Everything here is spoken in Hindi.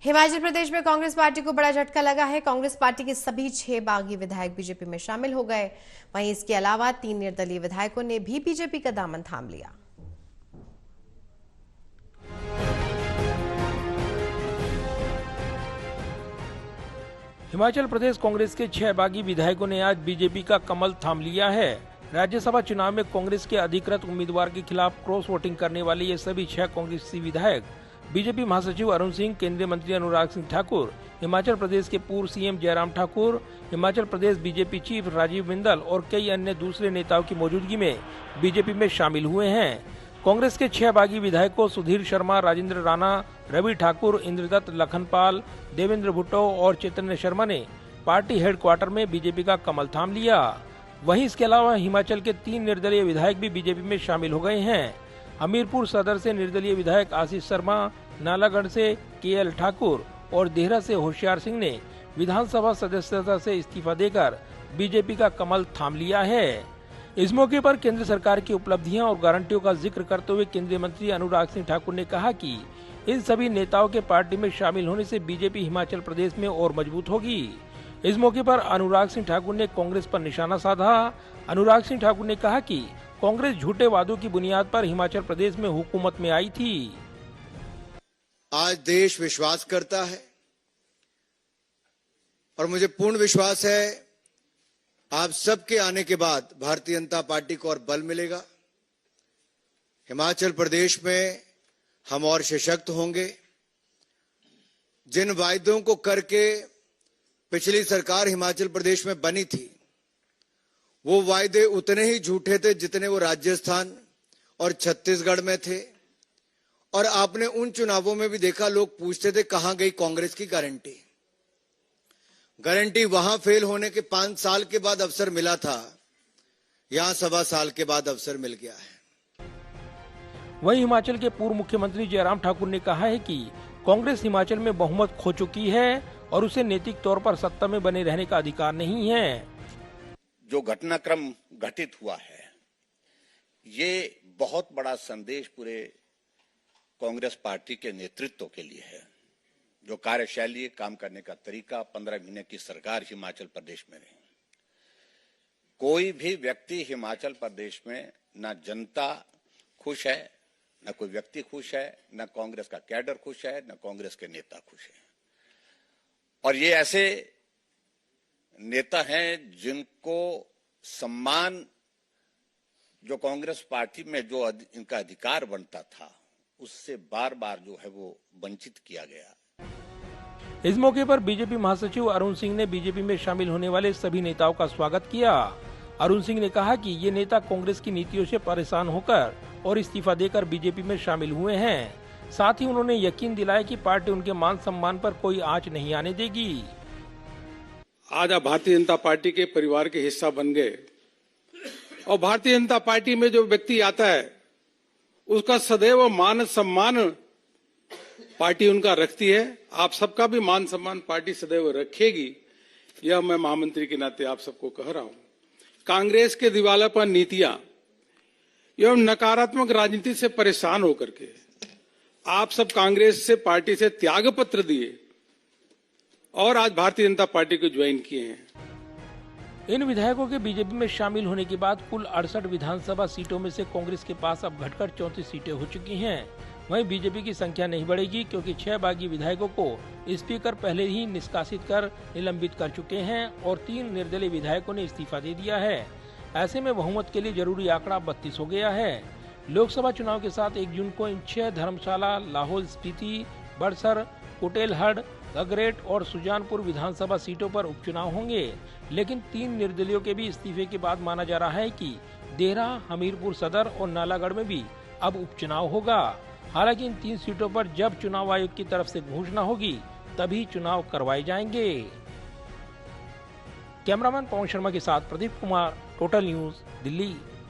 हिमाचल प्रदेश में कांग्रेस पार्टी को बड़ा झटका लगा है। कांग्रेस पार्टी के सभी 6 बागी विधायक बीजेपी में शामिल हो गए। वहीं इसके अलावा 3 निर्दलीय विधायकों ने भी बीजेपी का दामन थाम लिया। हिमाचल प्रदेश कांग्रेस के 6 बागी विधायकों ने आज बीजेपी का कमल थाम लिया है। राज्यसभा चुनाव में कांग्रेस के अधिकृत उम्मीदवार के खिलाफ क्रॉस वोटिंग करने वाले ये सभी 6 कांग्रेसी विधायक बीजेपी महासचिव अरुण सिंह, केंद्रीय मंत्री अनुराग सिंह ठाकुर, हिमाचल प्रदेश के पूर्व CM Jairam Thakur, Himachal Pradesh BJP chief Rajiv Bindal और कई अन्य दूसरे नेताओं की मौजूदगी में बीजेपी में शामिल हुए हैं। कांग्रेस के 6 बागी विधायकों सुधीर शर्मा, राजेंद्र राणा, रवि ठाकुर, इंद्रदत्त लखनपाल, देवेंद्र भुट्टो और चैतन्य शर्मा ने पार्टी हेडक्वार्टर में बीजेपी का कमल थाम लिया। वहीं इसके अलावा हिमाचल के 3 निर्दलीय विधायक भी बीजेपी में शामिल हो गए हैं। हमीरपुर सदर से निर्दलीय विधायक आशीष शर्मा, नालागढ़ से केएल ठाकुर और देहरा से होशियार सिंह ने विधानसभा सदस्यता से इस्तीफा देकर बीजेपी का कमल थाम लिया है। इस मौके पर केंद्र सरकार की उपलब्धियां और गारंटियों का जिक्र करते हुए केंद्रीय मंत्री अनुराग सिंह ठाकुर ने कहा कि इन सभी नेताओं के पार्टी में शामिल होने से बीजेपी हिमाचल प्रदेश में और मजबूत होगी। इस मौके पर अनुराग सिंह ठाकुर ने कांग्रेस पर निशाना साधा। अनुराग सिंह ठाकुर ने कहा कि कांग्रेस झूठे वादों की बुनियाद पर हिमाचल प्रदेश में हुकूमत में आई थी। आज देश विश्वास करता है और मुझे पूर्ण विश्वास है आप सबके आने के बाद भारतीय जनता पार्टी को और बल मिलेगा। हिमाचल प्रदेश में हम और सशक्त होंगे। जिन वायदों को करके पिछली सरकार हिमाचल प्रदेश में बनी थी, वो वायदे उतने ही झूठे थे जितने वो राजस्थान और छत्तीसगढ़ में थे। और आपने उन चुनावों में भी देखा, लोग पूछते थे कहां गई कांग्रेस की गारंटी। गारंटी वहां फेल होने के 5 साल के बाद अवसर मिला था, यहां 1.25 साल के बाद अवसर मिल गया है। वहीं हिमाचल के पूर्व मुख्यमंत्री जयराम ठाकुर ने कहा है कि कांग्रेस हिमाचल में बहुमत खो चुकी है और उसे नैतिक तौर पर सत्ता में बने रहने का अधिकार नहीं है। जो घटनाक्रम घटित हुआ है, ये बहुत बड़ा संदेश पूरे कांग्रेस पार्टी के नेतृत्व के लिए है। जो कार्यशैली, काम करने का तरीका, 15 महीने की सरकार हिमाचल प्रदेश में रही। कोई भी व्यक्ति हिमाचल प्रदेश में ना जनता खुश है, न कोई व्यक्ति खुश है, न कांग्रेस का कैडर खुश है, न कांग्रेस के नेता खुश है। और ये ऐसे नेता हैं जिनको सम्मान जो कांग्रेस पार्टी में जो इनका अधिकार बनता था, उससे बार बार जो है वो वंचित किया गया। इस मौके पर बीजेपी महासचिव अरुण सिंह ने बीजेपी में शामिल होने वाले सभी नेताओं का स्वागत किया। अरुण सिंह ने कहा कि ये नेता कांग्रेस की नीतियों से परेशान होकर और इस्तीफा देकर बीजेपी में शामिल हुए हैं। साथ ही उन्होंने यकीन दिलाया कि पार्टी उनके मान सम्मान पर कोई आंच नहीं आने देगी। आज आप भारतीय जनता पार्टी के परिवार के हिस्सा बन गए और भारतीय जनता पार्टी में जो व्यक्ति आता है उसका सदैव मान सम्मान पार्टी उनका रखती है। आप सबका भी मान सम्मान पार्टी सदैव रखेगी, यह मैं महामंत्री के नाते आप सबको कह रहा हूं। कांग्रेस के दिवालापन नीतियां एवं नकारात्मक राजनीति से परेशान होकर के आप सब कांग्रेस से पार्टी से त्याग पत्र दिए और आज भारतीय जनता पार्टी को ज्वाइन किए हैं। इन विधायकों के बीजेपी में शामिल होने के बाद कुल 68 विधानसभा सीटों में से कांग्रेस के पास अब घटकर 34 सीटें हो चुकी हैं। वहीं बीजेपी की संख्या नहीं बढ़ेगी क्योंकि 6 बागी विधायकों को स्पीकर पहले ही निष्कासित कर निलंबित कर चुके हैं और 3 निर्दलीय विधायकों ने इस्तीफा दे दिया है। ऐसे में बहुमत के लिए जरूरी आंकड़ा 32 हो गया है। लोकसभा चुनाव के साथ 1 जून को इन 6 धर्मशाला, लाहौल स्पीति, बड़सर, कुटेलहड़, गगरेट और सुजानपुर विधानसभा सीटों पर उपचुनाव होंगे। लेकिन 3 निर्दलियों के भी इस्तीफे के बाद माना जा रहा है कि देहरा, हमीरपुर सदर और नालागढ़ में भी अब उपचुनाव होगा। हालांकि इन 3 सीटों पर जब चुनाव आयोग की तरफ से घोषणा होगी तभी चुनाव करवाए जाएंगे। कैमरामैन पवन शर्मा के साथ प्रदीप कुमार, टोटल न्यूज, दिल्ली।